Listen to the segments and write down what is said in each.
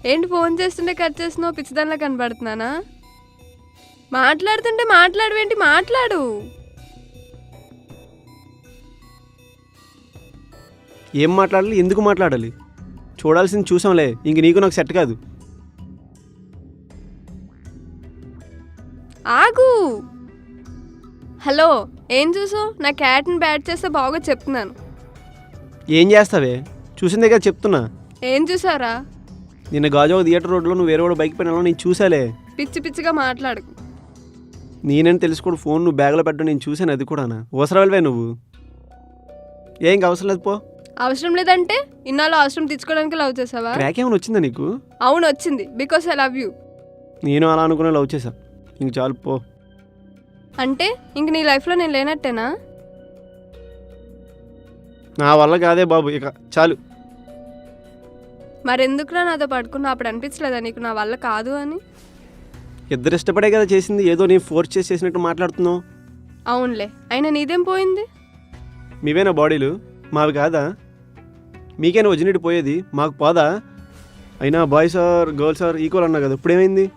ఏంటి ఫోన్ చేస్తుంటే కట్ చేస్తున్నావు? పిచ్చిదానిలా కనబడుతున్నానా? మాట్లాడుతుంటే మాట్లాడవేంటి? మాట్లాడు. ఏం మాట్లాడాలి, ఎందుకు మాట్లాడాలి? చూడాల్సింది చూసాంలే, ఇంక నీకు నాకు సెట్ కాదు. ఆగు. హలో, ఏం చూసావు? నా క్యాట్ని బ్యాట్ చేస్తే బాగా చెప్తున్నాను. ఏం చేస్తావే? చూసిందే కదా చెప్తున్నా. ఏం చూసారా? నిన్న గాజువాక థియేటర్ రోడ్లో నువ్వు వేరే వాడు బైక్ పైన నేను చూసాలే. పిచ్చి పిచ్చిగా మాట్లాడుకు. నేనని తెలుసుకోడు ఫోన్ నువ్వు బ్యాగ్లో పెట్టడం నేను చూసాను, అది కూడానా? అవసరాలవే నువ్వు. ఏం అవసరం లేదు పో. అవసరం లేదంటే ఇన్నాళ్ళు అవసరం తీర్చుకోవడానికి లవ్ చేసావా? క్రాక్ ఏమైనా వచ్చిందా నీకు? అవును వచ్చింది, బికాస్ ఐ లవ్ యూ. నేను అలా అనుకునే లవ్ చేశా. ఇంక చాలు పో. అంటే ఇంక నీ లైఫ్లో నేను లేనట్టేనా? నా వల్ల కాదే బాబు, ఇక చాలు. మరెందుకురా నాతో పడుకున్నా? అప్పుడు అనిపించలేదా నీకు నా వల్ల కాదు అని? ఇద్దరు ఇష్టపడే కదా చేసింది, ఏదో నేను ఫోర్స్ చేసినట్టు మాట్లాడుతున్నావు. అవునులే, అయినా నీదేం పోయింది? మీవేనా బాడీలు, మావి కాదా? మీకేనా ఒరిజినల్ పోయేది, మాకు పోదా? అయినా boys are girls are equal అన్నా కదా, ఇప్పుడేమైంది?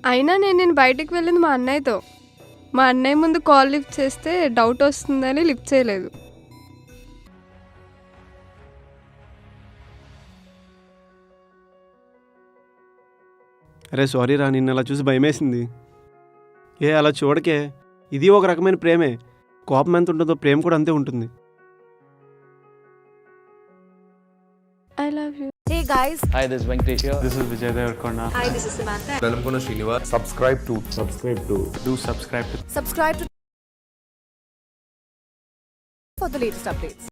అయినా నేను బయటికి వెళ్ళింది మా అన్నయ్యతో. మా అన్నయ్య ముందు కాల్ లిఫ్ట్ చేస్తే డౌట్ వస్తుందని లిఫ్ట్ చేయలేదు. అరే సారీ రా, నిన్ను అలా చూసి భయమేసింది. అలా చూడకే, ఇది ఒక రకమైన ప్రేమే. కోపం ఎంత ఉంటుందో ప్రేమ కూడా అంతే ఉంటుంది. I love you. Hey guys. Hi, this is Venkatesh here. This is Vijay Devarkonda. Hi, this is Samantha. Velamkona Srinivas. Subscribe to do subscribe to Subscribe to for the latest updates.